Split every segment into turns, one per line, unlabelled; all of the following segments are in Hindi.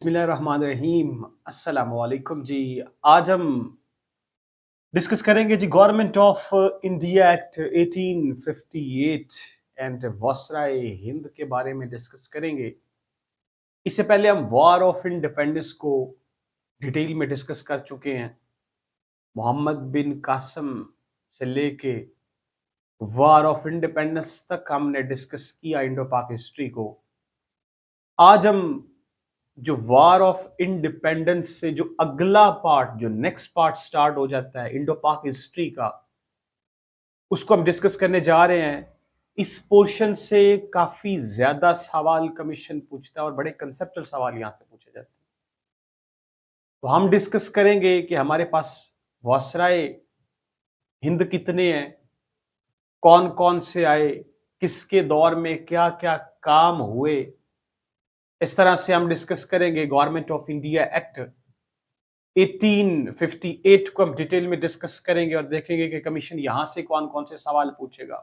बिस्मिल्लाहिर्रहमानिर्रहीम। अस्सलाम वालेकुम जी। आज हम डिस्कस करेंगे जी government of India act 1858 and viceroy Hind के बारे में डिस्कस करेंगे। इससे पहले हम वॉर ऑफ इंडिपेंडेंस को डिटेल में डिस्कस कर चुके हैं। मोहम्मद बिन कासिम से लेके वॉर ऑफ इंडिपेंडेंस तक हमने डिस्कस किया इंडो पाक हिस्ट्री को। आज हम जो वॉर ऑफ इंडिपेंडेंस से जो अगला पार्ट, जो नेक्स्ट पार्ट स्टार्ट हो जाता है इंडो पाक हिस्ट्री का, उसको हम डिस्कस करने जा रहे हैं। इस पोर्शन से काफी ज्यादा सवाल कमीशन पूछता है और बड़े कंसेप्चुअल सवाल यहां से पूछे जाते हैं। तो हम डिस्कस करेंगे कि हमारे पास वायसराय हिंद कितने हैं, कौन कौन से आए, किसके दौर में क्या क्या काम हुए। इस तरह से हम डिस्कस करेंगे गवर्नमेंट ऑफ इंडिया एक्ट 1858 को हम डिटेल में डिस्कस करेंगे और देखेंगे कि कमीशन यहां से कौन कौन से सवाल पूछेगा।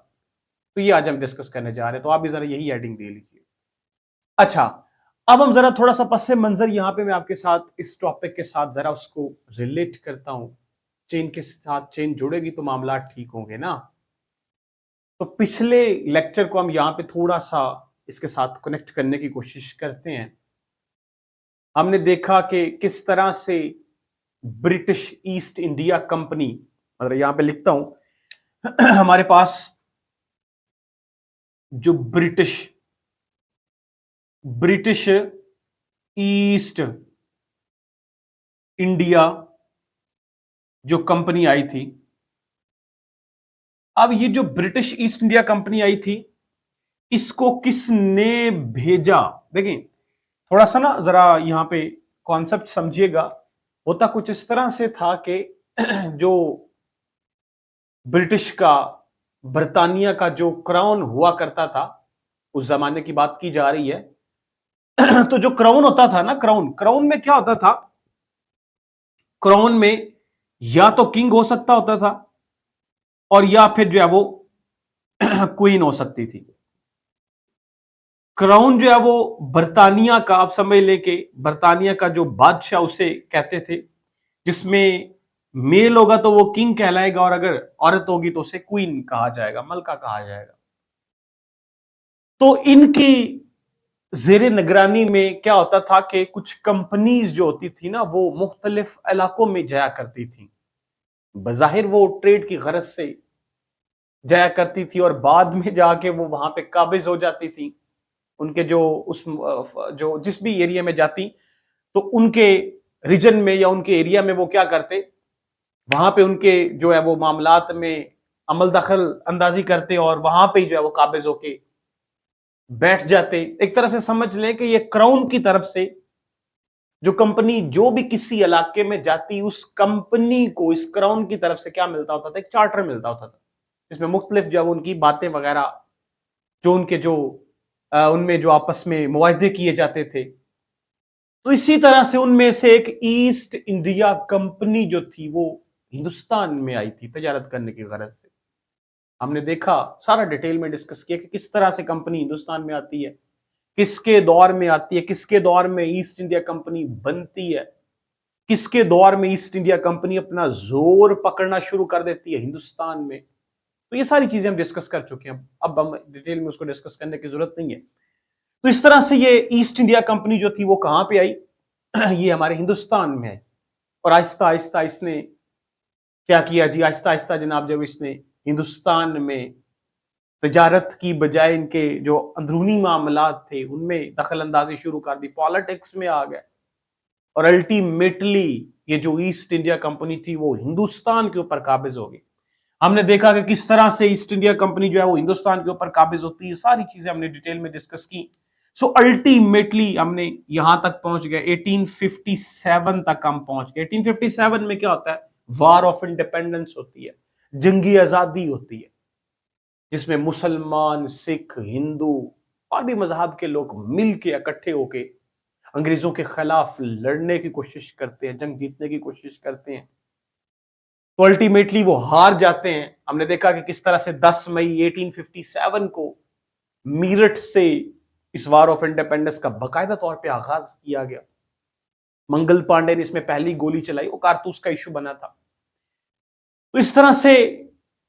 तो ये आज हम डिस्कस करने जा रहे हैं, तो आप भी जरा यही हेडिंग दे लीजिए। अच्छा, अब हम जरा थोड़ा सा पस मंजर यहां पे मैं आपके साथ इस टॉपिक के साथ जरा उसको रिलेट करता हूं। चेन के साथ चेन जुड़ेगी तो मामला ठीक होंगे ना। तो पिछले लेक्चर को हम यहां पे थोड़ा सा इसके साथ कनेक्ट करने की कोशिश करते हैं। हमने देखा कि किस तरह से ब्रिटिश ईस्ट इंडिया कंपनी, अगर यहां पे लिखता हूं हमारे पास जो ब्रिटिश ईस्ट इंडिया जो कंपनी आई थी। अब ये जो ब्रिटिश ईस्ट इंडिया कंपनी आई थी, इसको किसने भेजा? देखिए थोड़ा सा ना जरा यहां पे कॉन्सेप्ट समझिएगा। होता कुछ इस तरह से था कि जो ब्रिटिश का, बर्तानिया का जो क्राउन हुआ करता था, उस जमाने की बात की जा रही है। तो जो क्राउन होता था ना, क्राउन में क्या होता था? क्राउन में या तो किंग हो सकता होता था और या फिर जो है वो क्वीन हो सकती थी। क्राउन जो है वो बर्तानिया का, आप समझ लेके बर्तानिया का जो बादशाह उसे कहते थे, जिसमें मेल होगा तो वो किंग कहलाएगा और अगर औरत होगी तो उसे क्वीन कहा जाएगा, मलका कहा जाएगा। तो इनकी जेरे निगरानी में क्या होता था कि कुछ कंपनीज जो होती थी ना, वो मुख्तलिफ इलाकों में जाया करती थी। बजाहिर वो ट्रेड की गरज से जाया करती थी और बाद में जाके वो वहां पे काबिज हो जाती थी। उनके जो उस जो जिस भी एरिया में जाती, तो उनके रीजन में या उनके एरिया में वो क्या करते, वहां पे उनके जो है वो मामलात में अमल दखल अंदाजी करते और वहां पे जो है वो काबिज होके बैठ जाते। एक तरह से समझ लें कि ये क्राउन की तरफ से जो कंपनी जो भी किसी इलाके में जाती, उस कंपनी को इस क्राउन की तरफ से क्या मिलता होता था? एक चार्टर मिलता होता था, जिसमें मुख्तलिफ जो उनकी बातें वगैरह, जो उनके जो उनमें जो आपस में मुआहदे किए जाते थे। तो इसी तरह से उनमें से एक ईस्ट इंडिया कंपनी जो थी, वो हिंदुस्तान में आई थी तजारत करने की गरज से। हमने देखा, सारा डिटेल में डिस्कस किया कि किस तरह से कंपनी हिंदुस्तान में आती है, किसके दौर में आती है, किसके दौर में ईस्ट इंडिया कंपनी बनती है, किसके दौर में ईस्ट इंडिया कंपनी अपना जोर पकड़ना शुरू कर देती है हिंदुस्तान में। तो ये सारी चीजें हम डिस्कस कर चुके हैं, अब हम डिटेल में उसको डिस्कस करने की जरूरत नहीं है। तो इस तरह से ये ईस्ट इंडिया कंपनी जो थी वो कहां पे आई? ये हमारे हिंदुस्तान में आई। और आहिस्ता आहिस्ता इसने क्या किया जी? आहिस्ता आहिस्ता जनाब जब इसने हिंदुस्तान में तजारत की बजाय इनके जो अंदरूनी मामलात थे उनमें दखल अंदाजी शुरू कर दी, पॉलिटिक्स में आ गए और अल्टीमेटली ये जो ईस्ट इंडिया कंपनी थी वो हिंदुस्तान के ऊपर काबिज हो गई। हमने देखा कि किस तरह से ईस्ट इंडिया कंपनी जो है वो हिंदुस्तान के ऊपर काबिज होती है। सारी चीजें हमने डिटेल में डिस्कस की। सो अल्टीमेटली हमने यहां तक पहुंच गए, 1857 तक हम पहुंच गए। 1857 में क्या होता है? वॉर ऑफ इंडिपेंडेंस होती है, जंगी आजादी होती है, जिसमें मुसलमान, सिख, हिंदू और भी मजहब के लोग मिलके इकट्ठे होके अंग्रेजों के खिलाफ लड़ने की कोशिश करते हैं, जंग जीतने की कोशिश करते हैं। तो अल्टीमेटली वो हार जाते हैं। हमने देखा कि किस तरह से 10 मई 1857 को मीरठ से इस वार ऑफ इंडिपेंडेंस का बाकायदा तौर पे आगाज किया गया। मंगल पांडे ने इसमें पहली गोली चलाई, वो कारतूस का इशू बना था। तो इस तरह से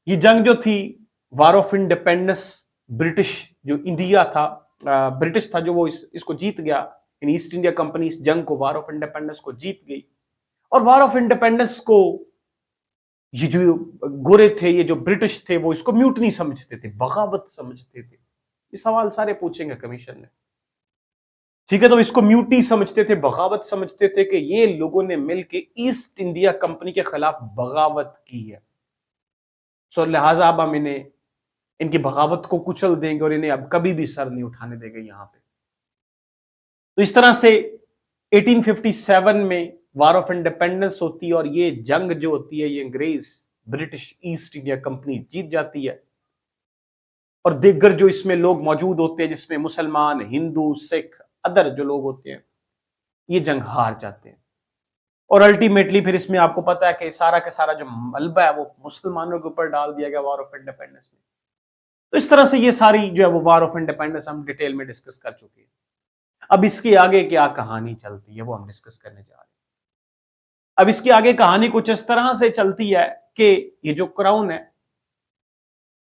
ये जंग जो थी, वार ऑफ इंडिपेंडेंस, ब्रिटिश जो इंडिया था, ब्रिटिश था जो वो इसको जीत गया, इन ईस्ट इंडिया कंपनी इस जंग को, वार ऑफ इंडिपेंडेंस को जीत गई। और वार ऑफ इंडिपेंडेंस को ये जो गोरे थे, ये जो ब्रिटिश थे, वो इसको म्यूटनी समझते थे, बगावत समझते थे। ये सवाल सारे पूछेंगे कमीशन ने, ठीक है। तो इसको म्यूटनी समझते थे, बगावत समझते थे कि ये लोगों ने मिलकर ईस्ट इंडिया कंपनी के खिलाफ बगावत की है, सो लिहाजा अब हम इन्हें, इनकी बगावत को कुचल देंगे और इन्हें अब कभी भी सर नहीं उठाने देंगे यहां पे। तो इस तरह से 1857 में वार ऑफ इंडिपेंडेंस होती है और ये जंग जो होती है, ये अंग्रेज ब्रिटिश ईस्ट इंडिया कंपनी जीत जाती है। और दिग्गर जो इसमें लोग मौजूद होते हैं, जिसमें मुसलमान, हिंदू, सिख, अदर जो लोग होते हैं, ये जंग हार जाते हैं। और अल्टीमेटली फिर इसमें आपको पता है कि सारा का सारा जो मलबा है वो मुसलमानों के ऊपर डाल दिया गया वार ऑफ इंडिपेंडेंस में। तो इस तरह से ये सारी जो है वो वार ऑफ इंडिपेंडेंस हम डिटेल में डिस्कस कर चुके हैं। अब इसके आगे क्या कहानी चलती है वो हम डिस्कस करने जा रहे हैं। अब इसकी आगे कहानी कुछ इस तरह से चलती है कि ये जो क्राउन है,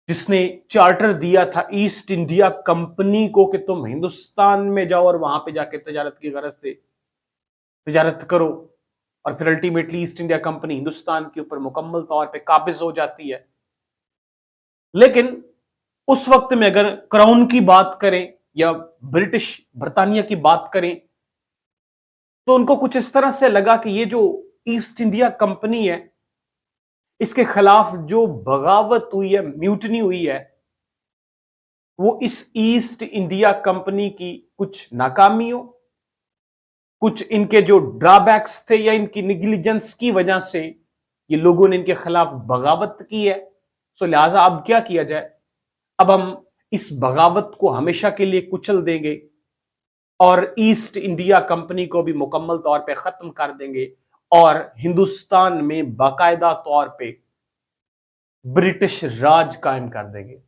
जिसने चार्टर दिया था ईस्ट इंडिया कंपनी को कि तुम हिंदुस्तान में जाओ और वहां पे जाके तजारत की गरज से तजारत करो, और फिर ultimately east India company Hindustan के ऊपर मुकम्मल तौर पे काबिज हो जाती है। लेकिन उस वक्त में अगर क्राउन की बात करें या ब्रिटिश बरतानिया की बात करें, तो उनको कुछ इस तरह से लगा कि ये जो ईस्ट इंडिया कंपनी है, इसके खिलाफ जो बगावत हुई है, म्यूटनी हुई है, वो इस ईस्ट इंडिया कंपनी की कुछ नाकामियों, कुछ इनके जो ड्रॉबैक्स थे या इनकी निग्लिजेंस की वजह से ये लोगों ने इनके खिलाफ बगावत की है। सो लिहाजा अब क्या किया जाए, अब हम इस बगावत को हमेशा के लिए कुचल देंगे और ईस्ट इंडिया कंपनी को भी मुकम्मल तौर पे खत्म कर देंगे और हिंदुस्तान में बाकायदा तौर पे ब्रिटिश राज कायम कर देंगे।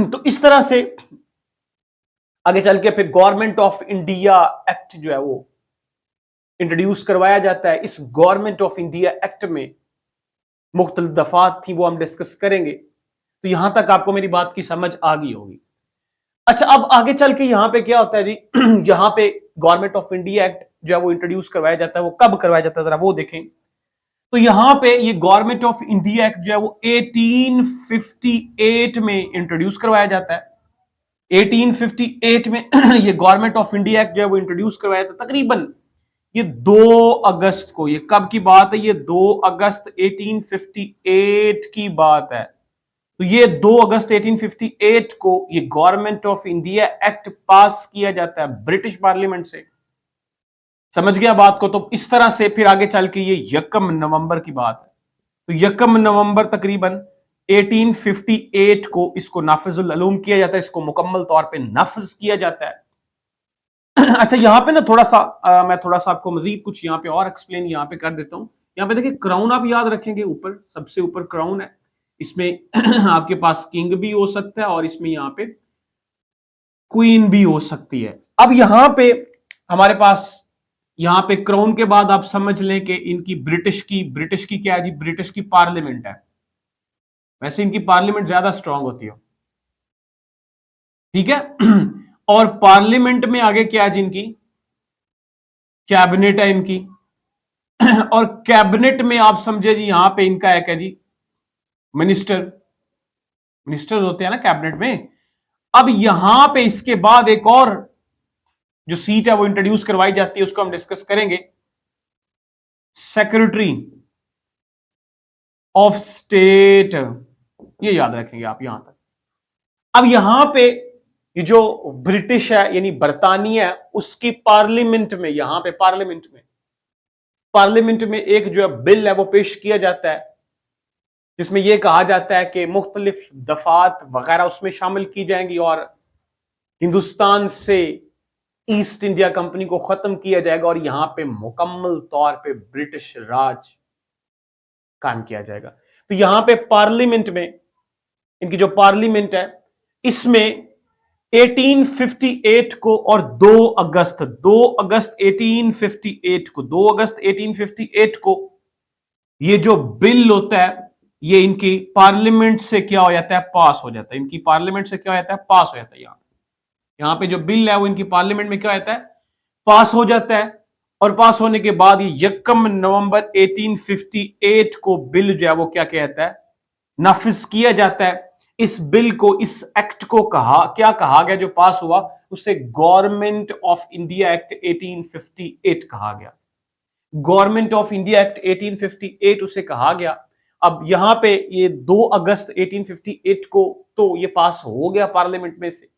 तो इस तरह से आगे चल के फिर गवर्नमेंट ऑफ इंडिया एक्ट जो है वो इंट्रोड्यूस करवाया जाता है। इस गवर्नमेंट ऑफ इंडिया एक्ट में मुख्तलिफ दफात थी, वो हम डिस्कस करेंगे। तो यहां तक आपको मेरी बात की समझ आ गई होगी। अच्छा, अब आगे चल के यहां पे क्या होता है जी, यहां पे गवर्नमेंट ऑफ इंडिया एक्ट जो है वो इंट्रोड्यूस करवाया जाता है। वो कब करवाया जाता है जरा वो देखें। तो यहां पे ये गवर्नमेंट ऑफ इंडिया एक्ट जो है वो 1858 में इंट्रोड्यूस करवाया जाता है। 1858 में ये गवर्नमेंट ऑफ इंडिया एक्ट जो है वो इंट्रोड्यूस करवाया था। तकरीबन ये 2 अगस्त को, ये कब की बात है, ये 2 अगस्त 1858 की बात है। तो ये 2 अगस्त 1858 को ये गवर्नमेंट ऑफ इंडिया एक्ट पास किया जाता है ब्रिटिश पार्लियामेंट से। समझ गया बात को। तो इस तरह से फिर आगे चल के ये 1 नवंबर की बात है। तो 1 नवंबर तकरीबन 1858 को इसको नाफिजुल अलूम किया जाता है, इसको मुकम्मल तौर पे नाफिज किया जाता है। अच्छा, यहां पे ना थोड़ा सा मैं थोड़ा सा आपको मजीद कुछ यहां पे और एक्सप्लेन यहां पे कर देता हूं। यहां पे देखिए क्राउन आप याद रखेंगे, ऊपर सबसे ऊपर क्राउन है, इसमें आपके पास किंग भी हो सकता है और इसमें यहां पे क्वीन भी हो सकती है। अब यहां पे हमारे पास यहां पे क्राउन के बाद आप समझ लें कि इनकी ब्रिटिश की क्या है जी, ब्रिटिश की पार्लियामेंट है। वैसे इनकी पार्लियामेंट ज्यादा स्ट्रांग होती है, ठीक है। और पार्लियामेंट में आगे क्या है जी, इनकी कैबिनेट है इनकी। और कैबिनेट में आप समझे जी, यहां पे इनका एक है जी मिनिस्टर होते हैं ना कैबिनेट में। अब यहां पे इसके बाद एक और जो सीट है वो इंट्रोड्यूस करवाई जाती है, उसको हम डिस्कस करेंगे, सेक्रेटरी ऑफ स्टेट। ये याद रखेंगे आप यहां तक। अब यहां पे ये जो ब्रिटिश है यानी बरतानिया है, उसकी पार्लियामेंट में, यहां पे पार्लियामेंट में एक जो है बिल है वो पेश किया जाता है, जिसमें यह कहा जाता है कि मुख्तलिफ दफात वगैरह उसमें शामिल की जाएंगी और हिंदुस्तान से ईस्ट इंडिया कंपनी को खत्म किया जाएगा और यहां पे मुकम्मल तौर पे ब्रिटिश राज कायम किया जाएगा। तो यहां पे पार्लियामेंट में, इनकी जो पार्लियामेंट है, इसमें 1858 को और 2 अगस्त 1858 को ये जो बिल होता है ये इनकी पार्लियामेंट से क्या हो जाता है, पास हो जाता है। इनकी पार्लियामेंट से क्या हो जाता है, पास हो जाता है। यहां पे जो बिल है वो इनकी पार्लियामेंट में क्या हो जाता है, पास हो जाता है। और पास होने के बाद ये 1 नवंबर 1858 को बिल जो है वो क्या कहता है, नाफिज किया जाता है। इस बिल को, इस एक्ट को क्या कहा गया जो पास हुआ, उसे गवर्नमेंट ऑफ इंडिया एक्ट 1858 कहा गया। गवर्नमेंट ऑफ इंडिया एक्ट 1858 उसे कहा गया। अब यहां पे ये 2 अगस्त 1858 को तो ये पास हो गया पार्लियामेंट में से,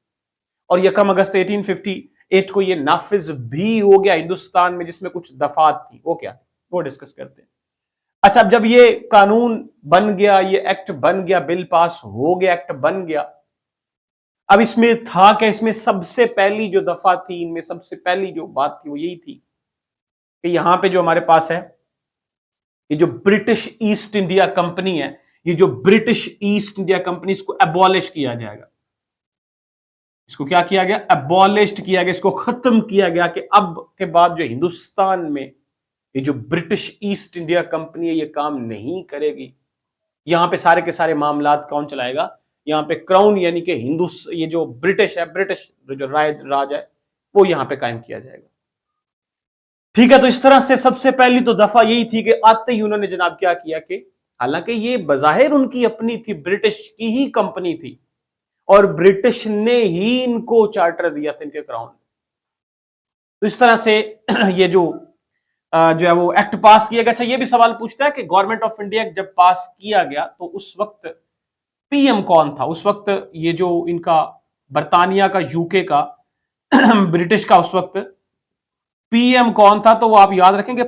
और 1 अगस्त 1858 को ये नाफिज भी हो गया हिंदुस्तान में, जिसमें कुछ दफात थी। वो क्या, वो डिस्कस करते हैं। अच्छा, अब जब ये कानून बन गया, ये एक्ट बन गया, बिल पास हो गया, एक्ट बन गया, अब इसमें था क्या, इसमें सबसे पहली जो दफा थी, इनमें सबसे पहली जो बात थी वो यही थी कि यहां पे जो हमारे पास है, ये जो ब्रिटिश ईस्ट इंडिया कंपनी है, ये जो ब्रिटिश ईस्ट इंडिया कंपनी, इसको एबॉलिश किया जाएगा। इसको क्या किया गया, एबॉलिश किया गया, इसको खत्म किया गया कि अब के बाद जो हिंदुस्तान में ये जो ब्रिटिश ईस्ट इंडिया कंपनी है ये काम नहीं करेगी। यहां पे सारे के सारे मामलात कौन चलाएगा, यहां पे क्राउन यानी कि ये जो ब्रिटिश है, ब्रिटिश जो राज है वो यहां पे कायम किया जाएगा। ठीक है, तो इस तरह से सबसे पहली तो दफा यही थी कि आते ही उन्होंने जनाब क्या किया कि हालांकि ये बजाहिर उनकी अपनी थी, ब्रिटिश की ही कंपनी थी और ब्रिटिश ने ही इनको चार्टर दिया था, इनके क्राउन। तो इस तरह से ये जो है वो एक्ट पास किया गया। अच्छा, ये भी सवाल पूछता है कि गवर्नमेंट ऑफ इंडिया जब पास किया गया तो उस वक्त पीएम कौन था। उस वक्त ये जो इनका बर्तानिया का, यूके का, ब्रिटिश का उस वक्त पीएम कौन था, तो वो आप याद रखेंगे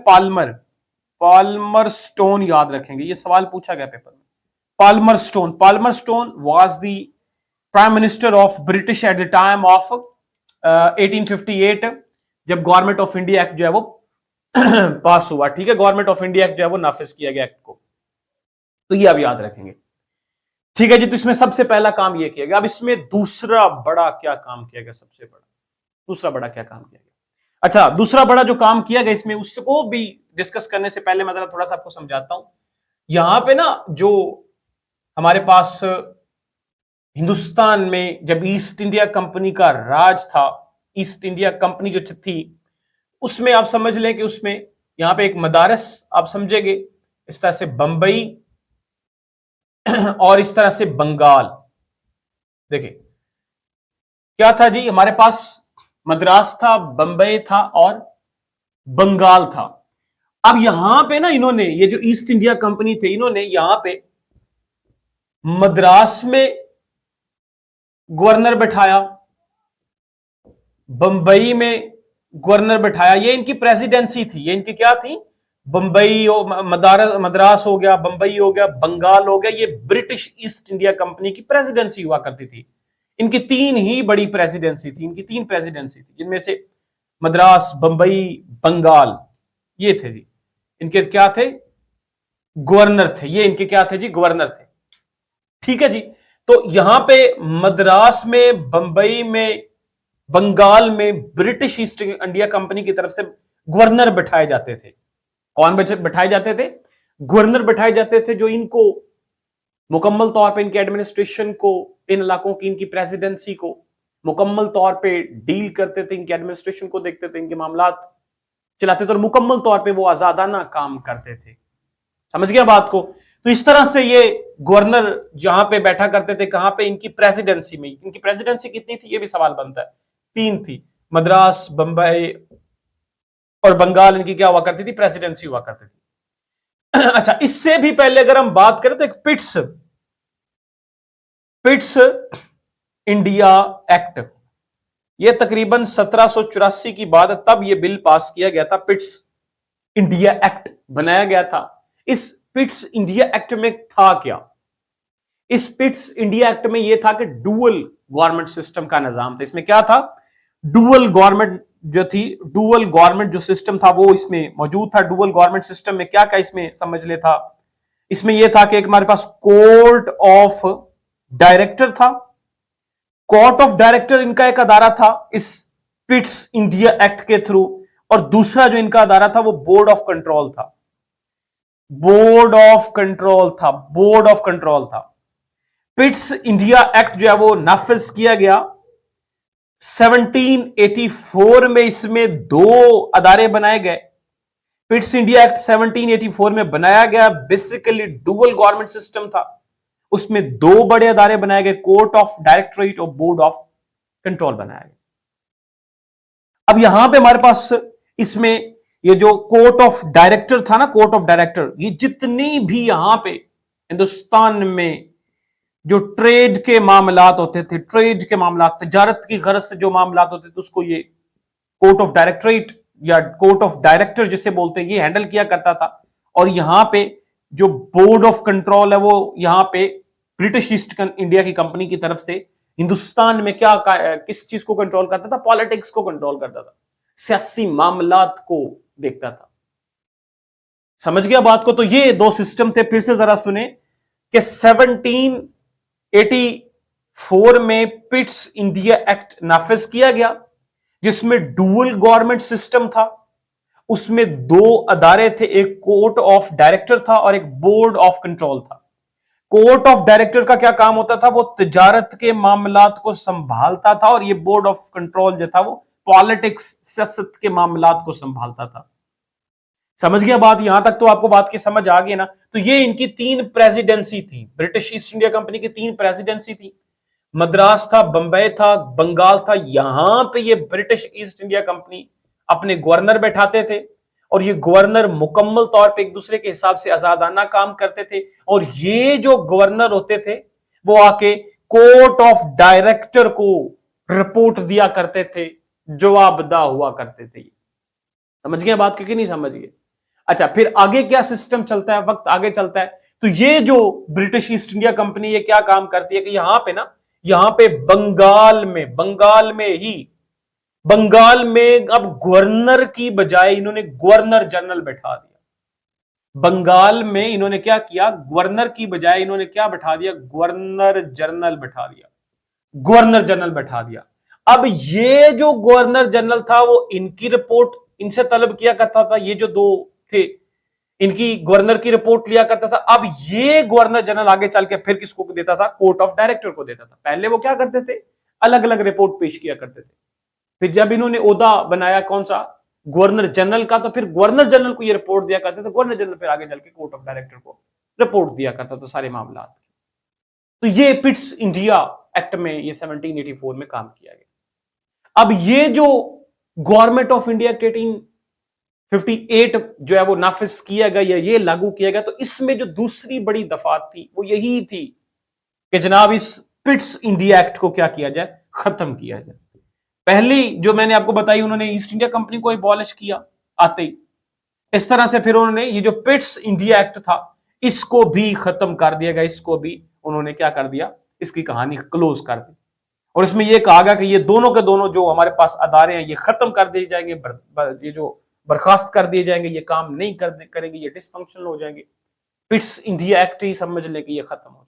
पाल्मर स्टोन याद रखेंगे। ये सवाल पूछा गया पेपर में। Palmer stone was the prime minister of British at the time of 1858, जब गवर्नमेंट ऑफ इंडिया एक्ट जो है वो पास हुआ। ठीक है, गवर्नमेंट ऑफ इंडिया एक्ट जो है वो नाफिज किया गया एक्ट को, तो ये आप याद रखेंगे। ठीक है जी, तो इसमें सबसे पहला काम ये किया गया। अब इसमें दूसरा बड़ा क्या काम किया गया, सबसे बड़ा दूसरा बड़ा क्या काम किया गया। अच्छा, दूसरा बड़ा जो काम किया गया इसमें, उसको भी डिस्कस करने से पहले मैं थोड़ा सा आपको समझाता हूं। यहां पे ना जो हमारे पास हिंदुस्तान में जब ईस्ट इंडिया कंपनी का राज था, ईस्ट इंडिया कंपनी जो थी, उसमें आप समझ लें कि उसमें यहां पे एक मदारस आप समझेंगे, इस तरह से बंबई और इस तरह से बंगाल। देखिए क्या था जी, हमारे पास मद्रास था, बंबई था और बंगाल था। अब यहां पे ना इन्होंने, ये जो ईस्ट इंडिया कंपनी थे, इन्होंने यहां पे मद्रास में गवर्नर बैठाया, बंबई में गवर्नर बैठाया। ये इनकी प्रेसिडेंसी थी, ये इनकी क्या थी, बंबई मद्रास हो गया, बंबई हो गया, बंगाल हो गया, ये ब्रिटिश ईस्ट इंडिया कंपनी की प्रेसिडेंसी हुआ करती थी। इनकी 3 ही बड़ी प्रेसिडेंसी थी, इनकी 3 प्रेसिडेंसी थी, जिनमें से मद्रास, बंबई, बंगाल, ये थे जी इनके क्या थे, गवर्नर थे। ये इनके क्या थे जी, गवर्नर थे। ठीक है जी, तो यहां पे मद्रास में, बंबई में, बंगाल में ब्रिटिश ईस्ट इंडिया कंपनी की तरफ से गवर्नर बैठाए जाते थे। कौन बैठाए जाते थे, गवर्नर बैठाए जाते थे, जो इनको मुकम्मल तौर पे इनके एडमिनिस्ट्रेशन को, इन इलाकों की इनकी प्रेसिडेंसी को मुकम्मल तौर पे डील करते थे, इनके एडमिनिस्ट्रेशन को देखते थे, इनके मामलात चलाते थे और मुकम्मल तौर पे वो आजादाना काम करते थे। समझ गया बात को। तो इस तरह से ये गवर्नर जहां पे बैठा करते थे, कहां पे, इनकी प्रेसिडेंसी में। इनकी प्रेसिडेंसी कितनी थी, ये भी सवाल बनता है। 3 थी, मद्रास, बंबई और बंगाल, इनकी क्या हुआ करती थी, प्रेसिडेंसी हुआ करती थी। अच्छा, इससे भी पहले अगर हम बात करें तो एक पिट्स इंडिया एक्ट, ये तकरीबन 1784 की बात है, तब ये बिल पास किया गया था। पिट्स इंडिया एक्ट बनाया गया था। इस पिट्स इंडिया एक्ट में था क्या, इस पिट्स इंडिया एक्ट में यह था कि डुअल गवर्नमेंट सिस्टम का निजाम था। इसमें क्या था, डुअल गवर्नमेंट जो थी, डुअल गवर्नमेंट जो सिस्टम था वो इसमें मौजूद था। डुअल गवर्नमेंट सिस्टम में क्या क्या इसमें समझ ले था, इसमें यह था कि एक हमारे पास कोर्ट ऑफ डायरेक्टर था, कोर्ट ऑफ डायरेक्टर इनका एक अदारा था इस पिट्स इंडिया एक्ट के थ्रू, और दूसरा जो इनका अदारा था वो बोर्ड ऑफ कंट्रोल था। बोर्ड ऑफ कंट्रोल था, बोर्ड ऑफ कंट्रोल था। पिट्स इंडिया एक्ट जो है वो नाफिज किया गया 1784 में। इसमें दो अदारे बनाए गए। पिट्स इंडिया एक्ट 1784 में बनाया गया, बेसिकली डुअल गवर्नमेंट सिस्टम था। उसमें दो बड़े अदारे बनाए गए, कोर्ट ऑफ डायरेक्टरेट और बोर्ड ऑफ कंट्रोल बनाया गया। अब यहां पे हमारे पास इसमें ये जो कोर्ट ऑफ डायरेक्टर था ना, कोर्ट ऑफ डायरेक्टर, ये जितनी भी यहां पे हिंदुस्तान में जो ट्रेड के मामलात होते थे, ट्रेड के मामलात, तिजारत की गरज से जो मामलात होते थे, उसको ये कोर्ट ऑफ डायरेक्टरेट या कोर्ट ऑफ डायरेक्टर जिसे बोलते हैं, ये हैंडल किया करता था। और यहां पे जो बोर्ड ऑफ कंट्रोल है वो यहां पे ब्रिटिश ईस्ट इंडिया की कंपनी की तरफ से हिंदुस्तान में क्या किस चीज को कंट्रोल करता था? पॉलिटिक्स को कंट्रोल करता था, सियासी मामलात को देखता था। समझ गया बात को? तो ये दो सिस्टम थे। फिर से जरा सुने कि 1784 में पिट्स इंडिया एक्ट नाफिज किया गया, जिसमें डुअल गवर्नमेंट सिस्टम था। उसमें दो अदारे थे, एक कोर्ट ऑफ डायरेक्टर था और एक बोर्ड ऑफ कंट्रोल था। कोर्ट ऑफ डायरेक्टर का क्या काम होता था? वो तिजारत के मामलात को संभालता था, और ये बोर्ड ऑफ कंट्रोल जो था वो पॉलिटिक्स, सियासत के मामलात को संभालता था। समझ गया बात? यहां तक तो आपको बात की समझ आ गई ना? तो ये इनकी तीन प्रेसिडेंसी थी, ब्रिटिश ईस्ट इंडिया कंपनी की तीन प्रेसिडेंसी थी। मद्रास था, बंबई था, बंगाल था। यहां पे ये ब्रिटिश ईस्ट इंडिया कंपनी अपने गवर्नर बैठाते थे, और ये गवर्नर मुकम्मल तौर पे एक दूसरे के हिसाब से आजादाना काम करते थे। और ये जो गवर्नर होते थे वो आके कोर्ट ऑफ डायरेक्टर को रिपोर्ट दिया करते थे, जवाबदा हुआ करते थे। समझ गए बात की नहीं समझ गए? अच्छा, फिर आगे क्या सिस्टम चलता है? वक्त आगे चलता है तो ये जो ब्रिटिश ईस्ट इंडिया कंपनी ये क्या काम करती है कि यहां पे ना, यहां पे बंगाल में अब गवर्नर की बजाय इन्होंने गवर्नर जनरल बैठा दिया। बंगाल में इन्होंने क्या किया? गवर्नर की बजाय इन्होंने क्या बैठा दिया? गवर्नर जनरल बैठा दिया। गवर्नर जनरल बैठा दिया। अब ये जो गवर्नर जनरल था वो इनकी रिपोर्ट इनसे तलब किया करता था। ये जो दो थे इनकी गवर्नर की रिपोर्ट लिया करता था। अब ये गवर्नर जनरल आगे चल के फिर किसको देता था? कोर्ट ऑफ डायरेक्टर को देता था। पहले वो क्या करते थे? अलग अलग रिपोर्ट पेश किया करते थे। फिर जब इन्होंने ओहदा बनाया कौन सा? गवर्नर जनरल का, तो फिर गवर्नर जनरल को ये रिपोर्ट दिया करते थे। गवर्नर जनरल फिर आगे चल के कोर्ट ऑफ डायरेक्टर को रिपोर्ट दिया करता था सारे मामला। तो ये पिट्स इंडिया एक्ट में ये 1784 में काम किया गया। अब ये जो गवर्नमेंट ऑफ इंडिया 1858 जो है वो नाफिज किया गया या ये लागू किया गया, तो इसमें जो दूसरी बड़ी दफात थी वो यही थी कि जनाब इस पिट्स इंडिया एक्ट को क्या किया जाए? खत्म किया जाए। पहली जो मैंने आपको बताई, उन्होंने ईस्ट इंडिया कंपनी को एबॉलिश किया आते ही। इस तरह से फिर उन्होंने ये जो पिट्स इंडिया एक्ट था इसको भी खत्म कर दिया गया। इसको भी उन्होंने क्या कर दिया? इसकी कहानी क्लोज कर दी। और इसमें यह कहा गया कि ये दोनों के दोनों जो हमारे पास अदारे हैं ये खत्म कर दिए जाएंगे, ये जो बर्खास्त कर दिए जाएंगे, ये काम नहीं करेंगे, ये डिसफंक्शनल हो जाएंगे। पिट्स इंडिया एक्ट ही समझ लें कि ये खत्म हो जाए।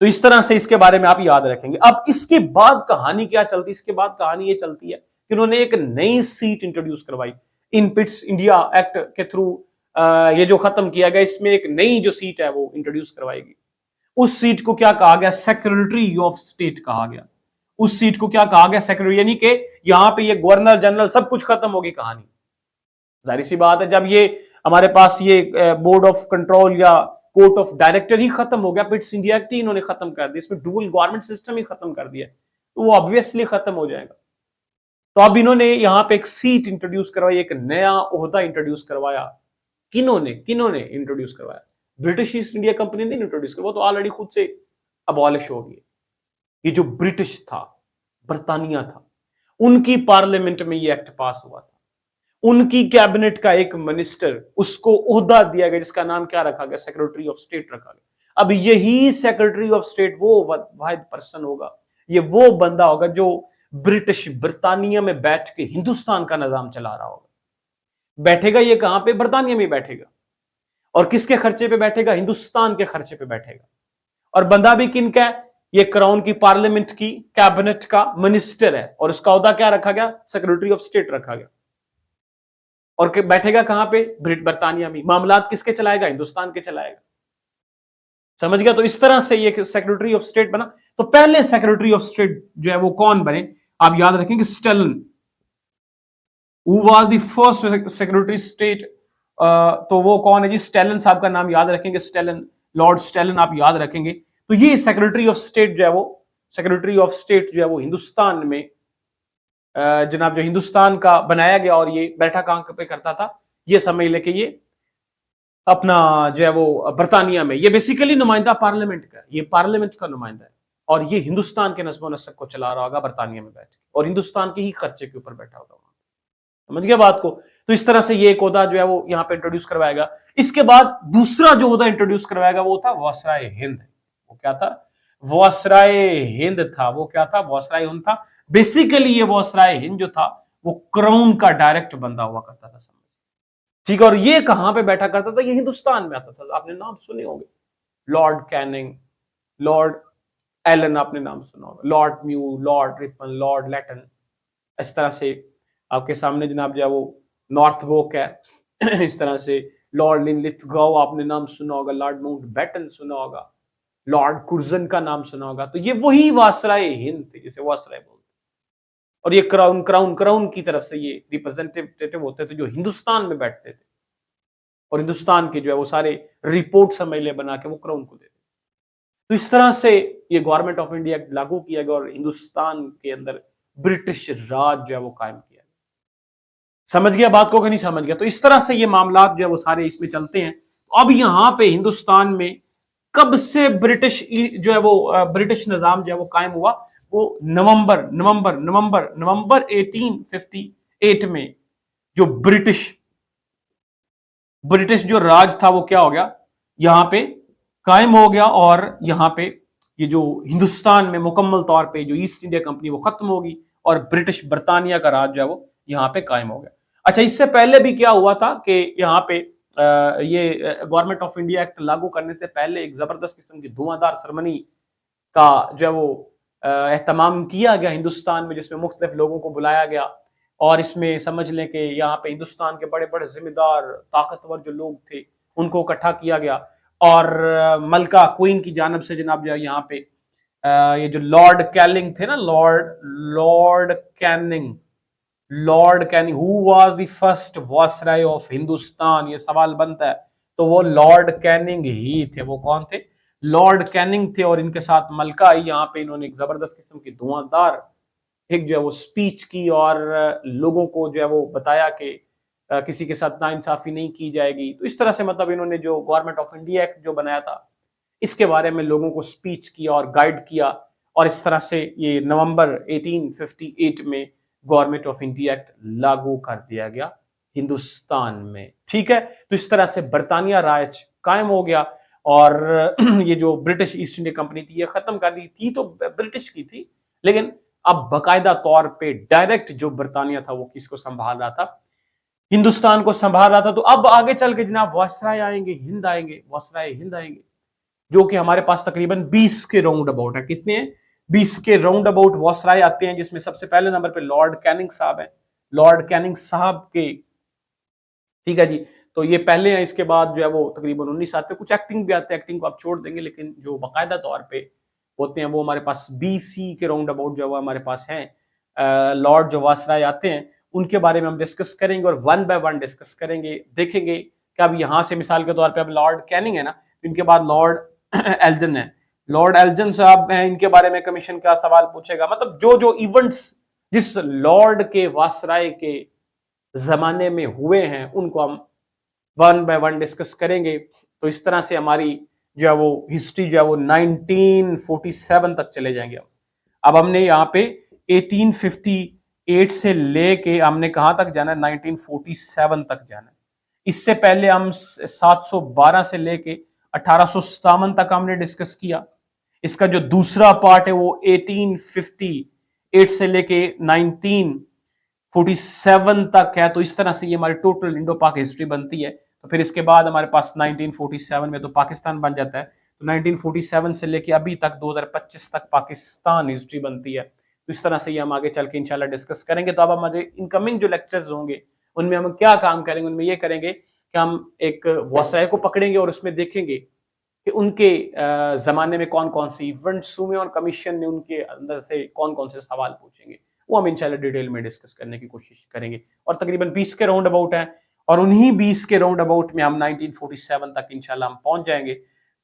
तो इस तरह से इसके बारे में आप याद रखेंगे। अब इसके बाद कहानी क्या चलती? इसके बाद कहानी ये चलती है कि उन्होंने एक नई सीट इंट्रोड्यूस करवाई इन पिट्स इंडिया एक्ट के थ्रू। ये जो खत्म किया गया, इसमें एक नई जो सीट है वो इंट्रोड्यूस करवाएगी। उस सीट को क्या कहा गया? सेक्रेटरी ऑफ स्टेट कहा गया। उस सीट को क्या कहा गया? सेक्रेटरी। यानी कि यहां पे ये गवर्नर जनरल सब कुछ खत्म होगी कहानी। जाहिर सी बात है, जब ये हमारे पास ये बोर्ड ऑफ कंट्रोल या कोर्ट ऑफ डायरेक्टर ही खत्म हो गया, पिट्स इंडिया एक्ट ही इन्होंने खत्म कर दिया, इसमें डुअल गवर्नमेंट सिस्टम ही खत्म कर दिया, तो वो ऑब्वियसली खत्म हो जाएगा। तो अब इन्होंने यहां पे एक सीट इंट्रोड्यूस करवाई, एक नया ओहदा इंट्रोड्यूस करवाया। किन्होंने इंट्रोड्यूस करवाया? ब्रिटिश ईस्ट इंडिया कंपनी ने इंट्रोड्यूस किया, वो तो ऑलरेडी खुद से अबॉलिश हो गई। ये जो ब्रिटिश था, बर्तानिया था, उनकी पार्लियामेंट में ये एक्ट पास हुआ था। उनकी कैबिनेट का एक मिनिस्टर, उसको ओहदा दिया गया जिसका नाम क्या रखा गया? सेक्रेटरी ऑफ स्टेट रखा गया। अब यही सेक्रेटरी ऑफ स्टेट वो वाहिद पर्सन होगा, ये वो बंदा होगा जो ब्रिटिश बर्तानिया में बैठ के हिंदुस्तान का निजाम चला रहा होगा। बैठेगा ये कहां पे? बर्तानिया में बैठेगा। और किसके खर्चे पे बैठेगा? हिंदुस्तान के खर्चे पे बैठेगा। और बंदा भी किन का है? ये क्राउन की पार्लियामेंट की कैबिनेट का मिनिस्टर है और उसका ओहदा क्या रखा गया, सेक्रेटरी ऑफ स्टेट रखा गया। और बैठेगा कहां पे, बर्तानिया में। मामलात किसके चलाएगा, हिंदुस्तान के चलाएगा। समझ गया। तो इस तरह से ये सेक्रेटरी ऑफ स्टेट बना। तो पहले सेक्रेटरी ऑफ स्टेट जो है वो कौन बने, आप याद रखेंगे Stalin. Who was the first secretary state, तो वो कौन है जी, स्टेलन साहब का नाम याद रखेंगे, स्टेलन, लॉर्ड स्टेलन आप याद रखेंगे। तो ये सेक्रेटरी ऑफ स्टेट जो है वो, सेक्रेटरी ऑफ स्टेट जो है वो हिंदुस्तान में जनाब जो हिंदुस्तान का बनाया गया। और ये बैठा कहां पे करता था, ये समझ लेके ये अपना जो है वो बर्तानिया में। ये बेसिकली नुमाइंदा पार्लियामेंट का, ये पार्लियामेंट का नुमाइंदा है और ये हिंदुस्तान के नज़्म नस्क को चला रहा होगा बर्तानिया में बैठ के, और हिंदुस्तान के ही खर्चे के ऊपर बैठा होगा। समझ गया बात को। तो इस तरह से ये एक ओहदा जो है वो यहां पे इंट्रोड्यूस करवाएगा। इसके बाद दूसरा जो ओहदा इंट्रोड्यूस करवाएगा वो था वायसराय हिंद। वो क्या था, वायसराय हिंद था। वो क्या था, वायसराय हिंद था। बेसिकली ये वायसराय हिंद जो था वो क्राउन का डायरेक्ट बंदा हुआ करता था, ठीक है। और ये कहां पे बैठा करता था, ये हिंदुस्तान में आता था। आपने नाम सुने होंगे, लॉर्ड कैनिंग, लॉर्ड एलन, आपने नाम सुना होगा, लॉर्ड म्यू, लॉर्ड रिपन, लॉर्ड लेटन। इस तरह से आपके सामने जनाब जो है वो नॉर्थ वोक है। इस तरह से लॉर्ड लिनलिथगो आपने नाम सुना होगा, लॉर्ड माउंटबेटन सुना होगा, लॉर्ड कुर्जन का नाम सुना होगा। तो ये वही वायसराय हिंद थे जिसे वायसराय बोलते। और ये क्राउन क्राउन क्राउन की तरफ से ये रिप्रेजेंटेटिव होते थे जो हिंदुस्तान में बैठते थे, और हिंदुस्तान के जो है वो सारे रिपोर्ट समझ ले बना के वो क्राउन को देते। तो इस तरह से ये गवर्नमेंट ऑफ इंडिया लागू किया गया और हिंदुस्तान के अंदर ब्रिटिश राज जो है वो कायम किया गया। समझ गया बात को कि नहीं समझ गया। तो इस तरह से ये मामलात जो है वो सारे इसमें चलते हैं। अब यहां पे हिंदुस्तान में कब से ब्रिटिश जो है वो ब्रिटिश निजाम जो है वो कायम हुआ, वो नवंबर नवंबर नवंबर नवंबर 1858 में जो ब्रिटिश जो राज था वो क्या हो गया, यहां पे कायम हो गया। और यहां पे ये जो हिंदुस्तान में मुकम्मल तौर पे जो ईस्ट इंडिया कंपनी वो खत्म होगी और ब्रिटिश बर्तानिया का राज जो है वो यहां पे कायम हो गया। अच्छा, इससे पहले भी क्या हुआ था कि यहां पे ये गवर्नमेंट ऑफ इंडिया एक्ट लागू करने से पहले एक जबरदस्त किस्म की धुआंधार सेरेमनी का जो है वो एहतमाम किया गया हिंदुस्तान में, जिसमें मुख्तलिफ लोगों को बुलाया गया। और इसमें समझ लें कि यहाँ पे हिंदुस्तान के बड़े बड़े जिम्मेदार ताकतवर जो लोग थे उनको इकट्ठा किया गया। और मलका क्वीन की जानब से जनाब जो है यहाँ पे ये जो लॉर्ड कैनिंग थे ना, Lord Canning who was the first viceroy of Hindustan, ये सवाल बनता है। तो वो लॉर्ड कैनिंग ही थे। वो कौन थे, लॉर्ड कैनिंग थे। और इनके साथ मलका आई। यहाँ पे इन्होंने एक जबरदस्त किस्म की धुआंधार एक जो है वो स्पीच की और लोगों को जो है वो बताया कि किसी के साथ नाइंसाफी नहीं की जाएगी। तो इस तरह से मतलब इन्होंने जो गवर्नमेंट ऑफ इंडिया एक्ट जो बनाया था इसके बारे में लोगों को स्पीच किया और गाइड किया। और इस तरह से ये नवंबर 1858 में गवर्नमेंट ऑफ इंडिया एक्ट लागू कर दिया गया हिंदुस्तान में, ठीक है। तो इस तरह से बर्तानिया राज कायम हो गया। और ये जो ब्रिटिश ईस्ट इंडिया कंपनी थी ये खत्म कर दी थी, तो ब्रिटिश की थी, लेकिन अब बकायदा तौर पे डायरेक्ट जो बर्तानिया था वो किसको संभाल रहा था, हिंदुस्तान को संभाल रहा था। तो अब आगे चल के जनाब वायसराय आएंगे, वायसराय हिंद आएंगे, जो कि हमारे पास तकरीबन 20 के राउंड अबाउट है। कितने हैं, 20 के राउंड अबाउट वायसराय आते हैं, जिसमें सबसे पहले नंबर पे लॉर्ड कैनिंग साहब है, लॉर्ड कैनिंग साहब के, ठीक है जी। तो ये पहले हैं, इसके बाद जो है वो तकरीबन 19 आते हैं। कुछ एक्टिंग भी आते हैं, एक्टिंग को आप छोड़ देंगे, लेकिन जो बाकायदा तौर पे होते हैं वो हमारे पास BC के राउंड अबाउट जो है हमारे पास हैं। लॉर्ड जो वायसराय आते हैं उनके बारे में हम डिस्कस करेंगे और वन बाय वन डिस्कस करेंगे। देखेंगे कि अब यहाँ से मिसाल के तौर पे अब लॉर्ड कैनिंग है ना, इनके बाद लॉर्ड एल्जन है, लॉर्ड एल्जन साहब हैं, इनके बारे में कमीशन क्या सवाल पूछेगा। मतलब जो जो इवेंट्स जिस लॉर्ड के वायसराय के जमाने में हुए हैं उनको हम वन बाय वन डिस्कस करेंगे। तो इस तरह से हमारी जो है वो हिस्ट्री जो है वो 1947 तक चले जाएंगे। अब हमने यहाँ पे 1858 से लेके हमने कहां तक जाना है, 1947 तक जाना है। इससे पहले हम 712 से लेके 1857 तक हमने डिस्कस किया। इसका जो दूसरा पार्ट है वो 1858 से लेके 1947 तक है। तो इस तरह से ये हमारी टोटल इंडो पाक हिस्ट्री बनती है। तो फिर इसके बाद हमारे पास 1947 में तो पाकिस्तान बन जाता है। तो 1947 से लेके अभी तक 2025 तक पाकिस्तान हिस्ट्री बनती है। तो इस तरह से ये हम आगे चल के इंशाल्लाह डिस्कस करेंगे। तो अब हमारे इनकमिंग जो लेक्चर्स होंगे उनमें हम क्या काम करेंगे, उनमें ये करेंगे कि हम एक वाक़या को पकड़ेंगे और उसमें देखेंगे कि उनके ज़माने में कौन-कौन से इवेंट्स हुए और कमीशन ने उनके अंदर से कौन-कौन से सवाल पूछेंगे। वो हम इंशाल्लाह डिटेल में डिस्कस करने की कोशिश करेंगे और तकरीबन 20 के राउंड अबाउट हैं और उन्हीं 20 के राउंड अबाउट में हम 1947 तक इंशाल्लाह हम पहुँच जाएँगे।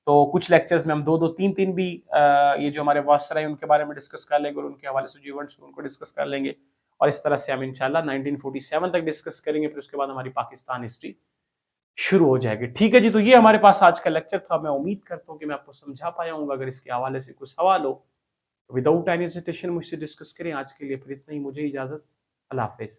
तो कुछ लेक्चर्स में हम 2-2 3-3 भी ये जो हमारे वासरा हैं उनके बारे में डिस्कस कर लेंगे और उनके हवाले से जो इवेंट्स उनको डिस्कस कर लेंगे और इस तरह से हम इंशाल्लाह 1947 तक डिस्कस करेंगे, फिर उसके बाद हमारी पाकिस्तान हिस्ट्री शुरू हो जाएगी। ठीक है जी, तो ये हमारे पास आज का लेक्चर था। मैं उम्मीद करता हूँ कि मैं आपको समझा पाया हूँगा। अगर इसके हवाले से कुछ सवाल हो तो विदाउट एनी हेजिटेशन मुझसे डिस्कस करें। आज के लिए फिर इतना ही, मुझे इजाज़त। अल्लाह हाफ़िज़।